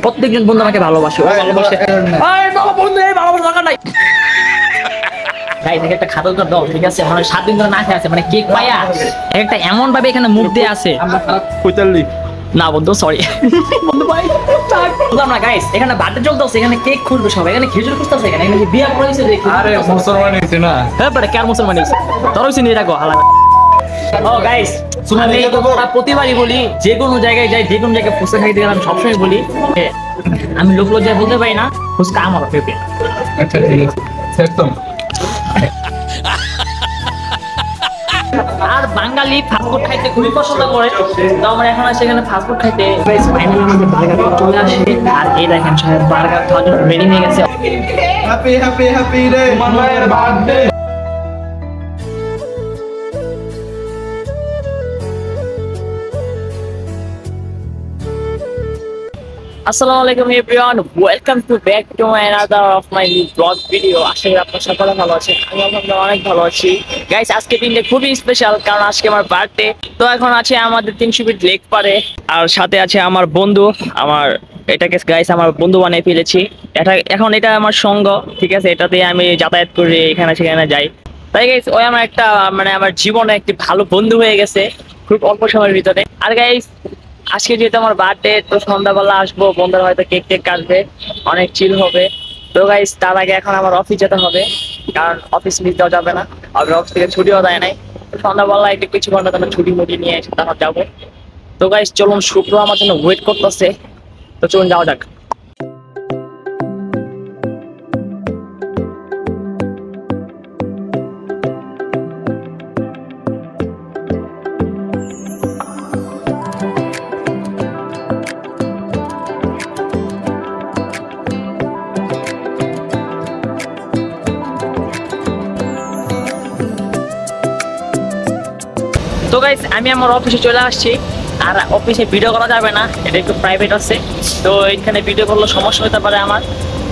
প্রত্যেকজন বন্ধু আমাকে ভালোবাসে, ভালোবাসে। ভালোবাসা দরকার নাই। একটা খাতা তো দাও, ঠিক আছে? মানে 7 দিন ধরে না খেয়ে আছে, মানে কেক পায়া একটা এমন ভাবে এখানে মুখ দিয়ে আছে। না বন্ধু, সরি বন্ধু ভাই, বুঝলাম না গাইস। এখানে বার্থডে চলতেছে, এখানে কেক খুঁজবে সবাই, এখানে খেজুর খুঁজতেছে, এখানে বিয়ে করে দিয়েছে দেখি। আরে মুসলমান হইছে না? হ্যাঁ বড়, কার মুসলমান হইছে? তোর হইছে নি রাখো হালা। ও গাইস, আমি প্রতিবারই বলি, যে কোনো জায়গায় যাই, যে কোনো জায়গায় ফুচকা খাইতে গেলে আমি সবসময় বলি আমি লোক লজ্জায় বলতে পারি না ফুচকা আমার ফেভারিট। আচ্ছা ঠিক আছে, একদম। আর বাঙালি ফাস্টফুড খাইতে খুবই পছন্দ করে, তো আমরা এখন আসি এখানে ফাস্টফুড খাইতে। ফাইনালি আমাদের বার্গার চলে আসে, আর এই দেখেন সাহেব বার্গার খাওয়ার জন্য রেডি হয়ে গেছে। হ্যাপি হ্যাপি হ্যাপি রে মামার বার্থডে। আসসালামু আলাইকুম everyone, welcome to back to another of my new blog video. আশা করি আপনারা সকলে ভালো আছেন, আমি আলহামদুলিল্লাহ অনেক ভালো আছি। গাইস, আজকে দিনটা খুবই স্পেশাল, কারণ আজকে আমার বার্থডে। তো এখন আছে আমাদের 300 ফিট লেক পারে, আর সাথে আছে আমার বন্ধু। এটাকে গাইস আমার বন্ধু বানিয়ে ফেলেছি। এখন এটা আমার সঙ্গ, ঠিক আছে? এটাতে আমি যাতায়াত করি, এখানে সেখানে যাই। তাই গাইস, ওই আমার একটা মানে আমার জীবনে একটি ভালো বন্ধু হয়ে গেছে খুব অল্প সময়ের ভিতরে। আর গাইস, আজকে যেহেতু আমার বার্থডে, তো সন্ধ্যাবেলা আসবো, বন্ধুরা হয়তো কেক টেক কাটবে, অনেক চিল হবে। তো গাইস, তার আগে এখন আমার অফিস যেতে হবে, কারণ অফিস মিস দেওয়া যাবে না, আর অফিস থেকে ছুটিও দেয় নাই। তো সন্ধ্যাবেলা একটু কিছু ঘন্টা তোমার ছুটি মুটি নিয়ে এসে তারপর যাবো। তো গাইস চলুন, শুক্র আমার জন্য ওয়েট করতেছে, তো চলুন যাওয়া যাক। তো গাইস, আমি আমার অফিসে চলে আসছি, আর অফিসে ভিডিও করা যাবে না, এটা একটু প্রাইভেট আছে। তো এখানে ভিডিও করলে সমস্যা হতে পারে আমার,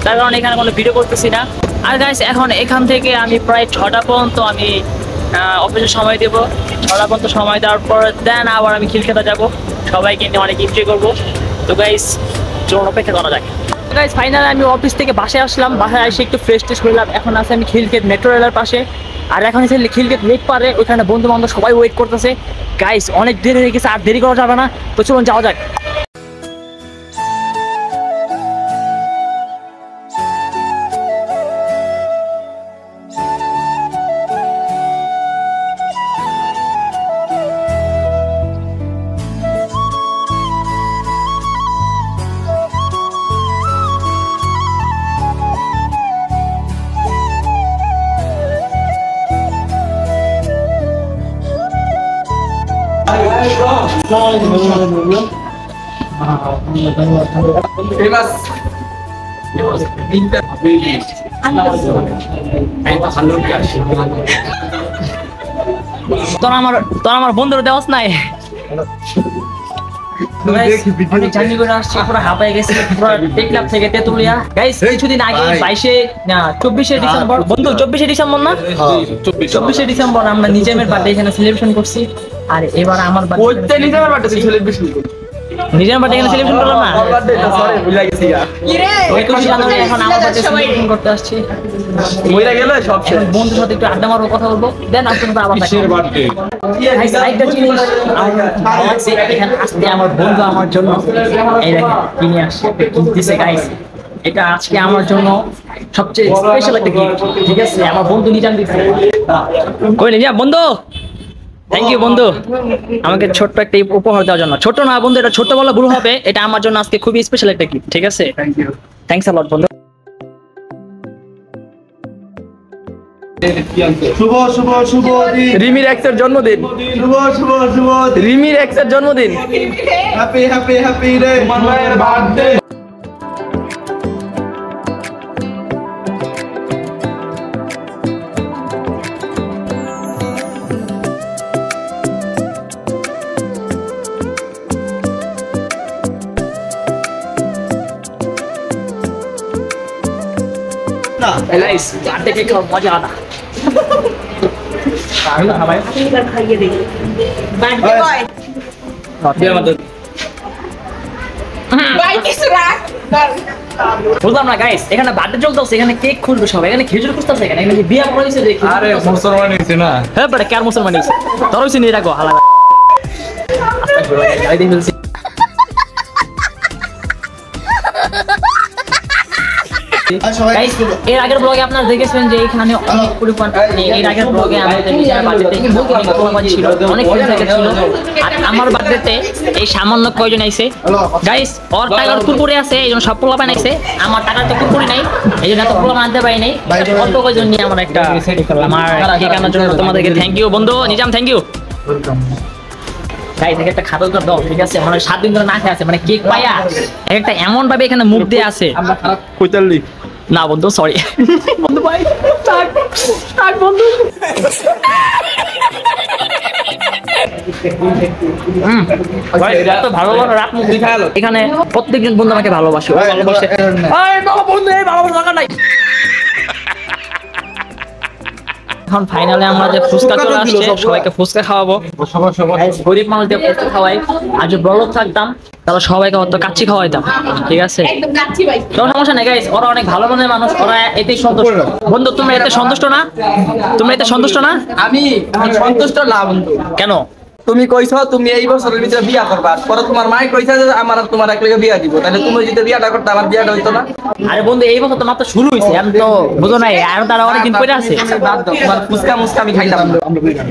তার কারণে এখানে কোনো ভিডিও করতেছি না। আর গাইস, এখন এখান থেকে আমি প্রায় 6টা পর্যন্ত আমি অফিসে সময় দেব। 6টা পর্যন্ত সময় দেওয়ার পর দেন আবার আমি খিলখেতে যাবো, সবাইকে নিয়ে অনেক এনজয় করবো। তো গাইস চলুন অপেক্ষা করা যাক। গাইস ফাইনালি আমি অফিস থেকে বাসায় আসলাম, বাসায় এসে একটু ফ্রেশ ট্রেশ করলাম। এখন আছে আমি খিলখেত মেট্রো রেলের পাশে, আর এখন এসে খিলখেত লেক পারে, ওইখানে বন্ধু বান্ধব সবাই ওয়েট করতেছে। গাইস অনেক দেরি হয়ে গেছে, আর দেরি করা যাবে না, তো চলুন যাওয়া যাক। তোর আমার বন্ধুর দেওয়াস নাই, অনেক জার্নি করে আসছি, পুরো হাঁপায় গেছি, পুরো টেকনাফ থেকে তেতুলিয়া। গাইস কিছুদিন আগে 24শে ডিসেম্বর, বন্ধু 24শে ডিসেম্বর না, 24শে ডিসেম্বর আমরা নিজামের বার্থডে এখানে সেলিব্রেশন করছি। আর এবার আমার বার্থডে নিজামের বার্থডে সেলিব্রেশন করছি, নিজের বার্থডে এখানে সেলিব্রেশন করলাম না, সরি ভুলে গেছি। ওই 21 জানুয়ারি এখন আমার বার্থডে সেলিব্রেশন করতে আসছি, মইরা গেলে সব শেষ। বন্ধুর সাথে একটু আড্ডা মারবো, কথা বলবো, দেন আপনারা আবার কিসের বার্থডে। গাইস আরেকটা জিনিস আমার আছে, এখানে আসতে আমার বন্ধু আমার জন্য এই দেখেন কিনে আসছে, কিনতেছে। গাইস এটা আজকে আমার জন্য সবচেয়ে স্পেশাল একটা গিফট, ঠিক আছে? আমার বন্ধু নিজাম দিচ্ছে। কই নিজাম বন্ধু, থ্যাংক ইউ বন্ধু আমাকে ছোট্ট একটা উপহার দেওয়ার জন্য। ছোট না বন্ধু, এটা ছোট বলা ভুল হবে, এটা আমার জন্য আজকে খুবই স্পেশাল একটা গিফট, ঠিক আছে? থ্যাংক ইউ, থ্যাঙ্কস আ লট বন্ধু। শুভ শুভ শুভ দিন, রিমির এক্সের জন্মদিন, শুভ শুভ শুভ দিন, রিমির এক্সের জন্মদিন। হ্যাপি হ্যাপি হ্যাপি রে মামার বার্থডে। না এলাইস বার্থডে কেক খাওয়ার মজা আলাদা। ভাই খাইয়ে দিই বার্থডে বয়, ভাই কিছু রাখ। বুঝলাম না গাইস, এখানে বার্থডে চলতেছে, এখানে কেক খুঁজবে সব, এখানে খেজুর খুঁজতেছে, এখানে কি বিয়া পড়াইছে দেখি। আরে মুসলমান হইছে না। হ্যাঁ বড় কার মুসলমান হইছে, তোর হইছে নি রাখো হালা। আস্তে করে ফেলছি। গাইস এর আগের ব্লগে আপনারা দেখেছেন যে এখানে অনেক পরিমাণ, এর আগের ব্লগে আমাদের নিজের বাজেটে অনেক পরিমাণ ছিল, অনেক কিছু ছিল। আর আমার বাজেটে এই সামান্য কয়জন আইছে গাইস, ওর টাকার কুরকুরে আছে এইজন্য সব পোলা বানাইছে, আমার টাকার তো কুরকুরে নাই এইজন্য এত পোলা আনতে পারি নাই। অল্প কয়জন নিয়ে আমরা একটা সেট করলাম। আর কেক আনার জন্য তোমাদেরকে থ্যাংক ইউ বন্ধু নিজাম, থ্যাংক ইউ। গাইস একটা খাতা তো দাও, ঠিক আছে? মানে 7 দিন ধরে না খেয়ে আছে, মানে কেক পায়া একটা এমন ভাবে এখানে মুখ দিয়ে আছে। আমরা খারাপ কইতালি না বন্ধু সরি বন্ধু ভাই, থাক বন্ধু। ভালোবাসা রাত মুখ দেখা গেল, এখানে প্রত্যেকজন বন্ধু আমাকে ভালোবাসে, ভালোবাসে। বন্ধু এই ভালোবাসা দরকার নাই। এখন ফাইনালে আমরা যে ফুচকা চলে আসছে, সবাইকে ফুচকা খাওয়াবো। গরিব মানুষদের ফুচকা খাওয়াই, আর যে বড়লোক থাকতাম তাহলে সবাইকে হয়তো কাচ্চি খাওয়াইতাম, ঠিক আছে? কোনো সমস্যা নেই গাইস, ওরা অনেক ভালো মনের মানুষ, ওরা এতেই সন্তুষ্ট। বন্ধু তোমরা এতে সন্তুষ্ট না? তোমরা এতে সন্তুষ্ট না? আমি সন্তুষ্ট না বন্ধু। কেন? তুমি কইছো তুমি এই বছরের ভিতরে বিয়া করবা, পরে তোমার মাই কইছে যে আমার আর তোমার একলগে বিয়া দিব, তাহলে তুমি যদি বিয়াটা করতে আমার বিয়াটা হইতো না? আরে বন্ধু এই বছর তো মাত্র শুরু হইছে, আমি তো বুঝো নাই, আর তারা অনেকদিন পরে আছে। বাদ দাও, তোমার ফুচকা মুচকা আমি খাইতাম।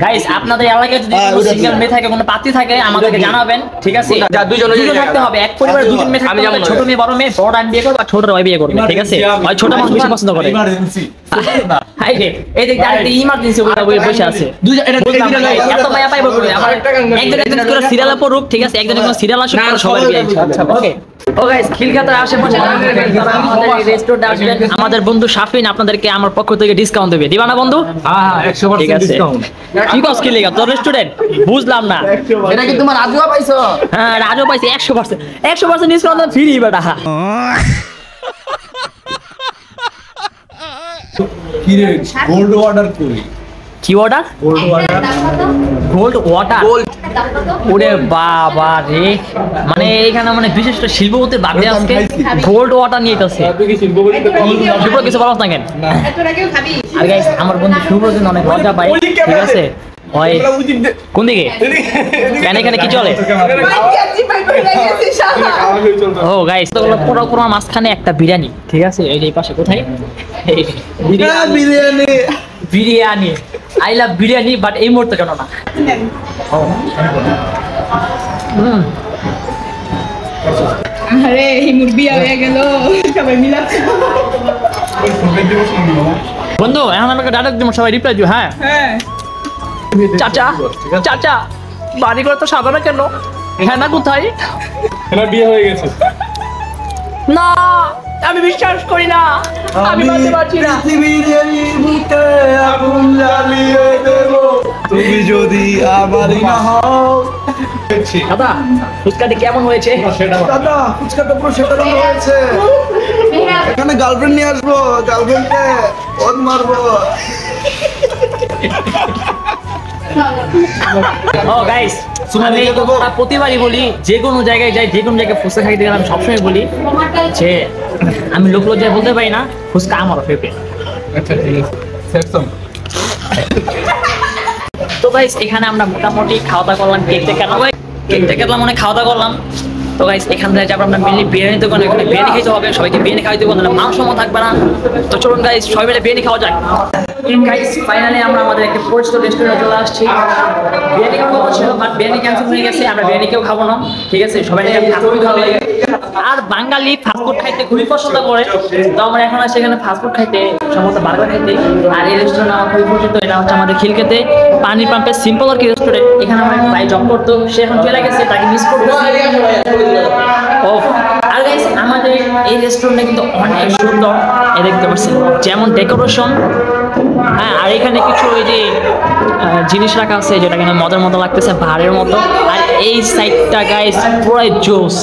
গাইস আপনাদের এলাকায় যদি কোনো সিঙ্গেল মেয়ে থাকে, কোনো পাত্রী থাকে আমাদেরকে জানাবেন, ঠিক আছে? যা দুইজন থাকতে হবে, এক পরিবারে দুজন মেয়ে থাকতে হবে, ছোট মেয়ে বড় মেয়ে, বড় আমি বিয়ে করব আর ছোট ভাই বিয়ে করবে, ঠিক আছে? ভাই ছোট মানুষ বেশি পছন্দ করে। ইমার্জেন্সি হাই রে এই দেখ আরেকটা ইমার্জেন্সি ওটা বসে আছে। এত মায়া পাইবো করে আমার একজন করে সিরিয়ালে পড়ুক, ঠিক আছে? একজন কোনো সিরিয়াল আসুক, সবাই বিয়ে। ওকে ও গাইস খিলখাতার আশেপাশে আমাদের রেস্টুরেন্টে আসবেন, আমাদের বন্ধু শাফিন আপনাদেরকে আমার পক্ষ থেকে ডিসকাউন্ট দেবে, দিবা না বন্ধু? হ্যাঁ 100% ডিসকাউন্ট। কি কস কি লেগা তোর রেস্টুরেন্ট? বুঝলাম না। এটা কি তোমার আজুয়া পাইছো? হ্যাঁ রাজও পাইছে 100% ডিসকাউন্ট ফ্রি বেটা। কি রে গোল্ড অর্ডার করি? কি অর্ডার? Gold water. ওরে বাবা রে, মানে এখানে মানে বিশিষ্ট শিল্পপতি বাদে আজকে গোল্ড ওয়াটার নিয়ে যাচ্ছে। শুভ্র কিছু বলাস না কেন? আর গাইস আমার বন্ধু শুভ্র কিন্তু অনেক লজ্জা পায়, ঠিক আছে? ওই কোন দিকে কেন এখানে কি চলে? ও গাইস তো পুরো পুরো মাঝখানে একটা বিরিয়ানি, ঠিক আছে? এই পাশে কোথায় biryani? Biryani I love biryani, but এই মুহূর্তে কেন না? আরে হিমুর বিয়া হয়ে গেল, সবাই মিলাচ্ছে। বন্ধু এখন আমাকে ডাইরেক্ট দিব, সবাই রিপ্লাই দিও। হ্যাঁ হ্যাঁ চাচা চাচা বাড়ি করে তো সাদা না কেন? হ্যাঁ না কোথায়? এরা বিয়ে হয়ে গেছে। না আমি বিশ্বাস করি না, আমি মানতে পারছি না। বিরিয়ানির বুকে আগুন জ্বালিয়ে দেব তুমি যদি আমারই না হও। দাদা ফুচকাটি কেমন হয়েছে? দাদা ফুচকাটা পুরো সেটা হয়েছে। এখানে গার্লফ্রেন্ড নিয়ে আসবো, গার্লফ্রেন্ডকে ওদ মারবো। ও গাইস আমি প্রতিবারই বলি, যে কোনো জায়গায় যাই, যে কোনো জায়গায় ফুচকা খাইতে গেলে আমি সবসময় বলি যে আমি লোক লজ্জায় বলতে পারি না ফুচকা আমার ফেভারিট। আচ্ছা ঠিক আছে সেকশন। তো গাইস এখানে আমরা মোটামুটি খাওয়া দাওয়া করলাম, কেকটা কাটলাম, অনেক খাওয়া দাওয়া করলাম। তো গাইস এখান থেকে যাবো আমরা মেনলি বিরিয়ানি দোকানে, এখানে বিরিয়ানি খেতে হবে, সবাইকে বিরিয়ানি খাওয়াইতে হবে, না মাংস থাকবে না। তো চলুন গাইস সবাই মিলে বিরিয়ানি খাওয়া যাক। গাইস ফাইনালি আমরা আমাদের একটা পরিচিত রেস্টুরেন্টে চলে আসছি। বিরিয়ানি খাওয়া ছিল বাট বিরিয়ানি ক্যান্সেল হয়ে গেছে, আমরা বিরিয়ানি কেউ খাবো না, ঠিক আছে? সবাই ফাস্টফুড খাবে, আর বাঙালি ফাস্টফুড খাইতে খুবই পছন্দ করে। তো আমরা এখন আসছি এখানে ফাস্টফুড খাইতে, সম্ভবত বার্গার খাইতে। আর এই রেস্টুরেন্ট আমার খুবই পরিচিত, এটা হচ্ছে আমাদের খিলকেতে পানির পাম্পের সিম্পল আর কি রেস্টুরেন্ট। এখানে আমার ভাই জব করতো, সে এখন চলে গেছে, তাকে মিস করতে। ও আর গাইস আমাদের এই রেস্টুরেন্টে কিন্তু অনেক সুন্দর, এই দেখতে পাচ্ছেন যেমন ডেকোরেশন, হ্যাঁ, আর এখানে কিছু ওই যে জিনিস রাখা আছে যেটা কিনা মজার মতো লাগতেছে, পাহাড়ের মতো। আর এই সাইডটা গাইস পুরাই জোস।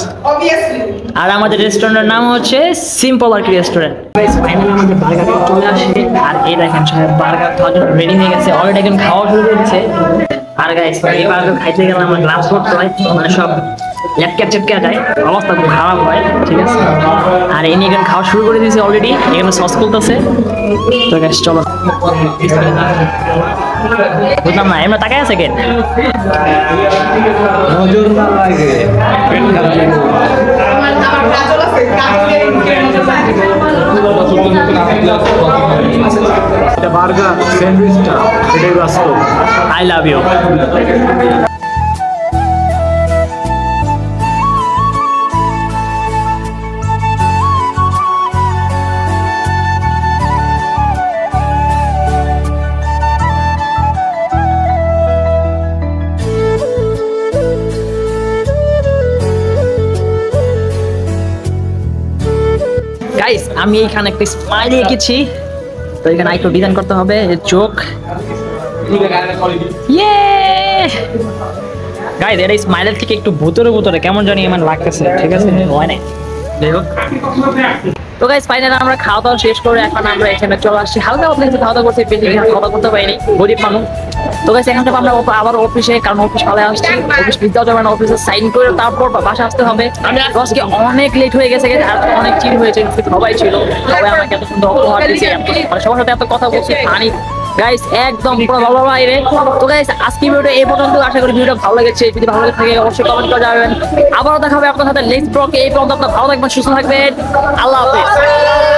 আর আমাদের রেস্টুরেন্টের নাম হচ্ছে সিম্পল আর কি রেস্টুরেন্ট। গাইস ফাইনালি আমাদের বার্গার চলে আসে, আর এই দেখেন সবাই বার্গার খাওয়ার জন্য রেডি হয়ে গেছে, অলরেডি এখন খাওয়া শুরু করে দিচ্ছে। আর গাইস এই বার্গার খাইতে গেলে আমার গ্লাভস পরতে হয়, মানে সব লেটকে চেটকে যায়, অবস্থা খুব খারাপ হয়, ঠিক আছে? এনে এখানে খাওয়া শুরু করে দিয়েছে অলরেডি, এখানে সস খুলতেছে। তো গাইস চলো, বুঝলাম না এমন তাকায় আছে কেন? নজর না লাগে এটা বার্গার স্যান্ডউইচটা এটাই বাস্তব। I love you. গাইস আমি এখানে একটা স্মাইলি এঁকেছি, তো এখানে একটু ডিজাইন করতে হবে, চোখ। ইয়ে গাইস এটা স্মাইলের থেকে একটু ভুতরে ভুতরে কেমন জানি এমন লাগতেছে, ঠিক আছে হয় না, যাই হোক। তো গাইস ফাইনালি আমরা খাওয়া দাওয়া শেষ করে এখন আমরা এখানে চলে আসছি, হালকা অফিসে খাওয়া দাওয়া করছি, বেশি খাওয়া দাওয়া করতে পারিনি, গরিব মানুষ। তো গাইস এখান থেকে আমরা আবার অফিসে, কারণ অফিস ভালো আসছি, অফিস বিদ্যাও যাবে না, অফিসে সাইন করে তারপর বাসা আসতে হবে। আজকে অনেক লেট হয়ে গেছে, আর অনেক চিল হয়েছে, সবাই ছিল, সবাই আমাকে এত সুন্দর উপহার দিয়েছে, সবার সাথে এত কথা বলছি, পানি গাইস একদম পুরো ভালো বাইরে। তো গাইস আজকে ভিডিওটা এই পর্যন্ত, আশা করি ভিডিওটা ভালো লেগেছে, যদি ভালো লেগে থাকে অবশ্যই কমেন্ট করে যাবেন। আবারও দেখা হবে আপনার সাথে নেক্সট ব্লগে, এই পর্যন্ত আপনারা ভালো থাকবেন, সুস্থ থাকবেন, আল্লাহ হাফেজ।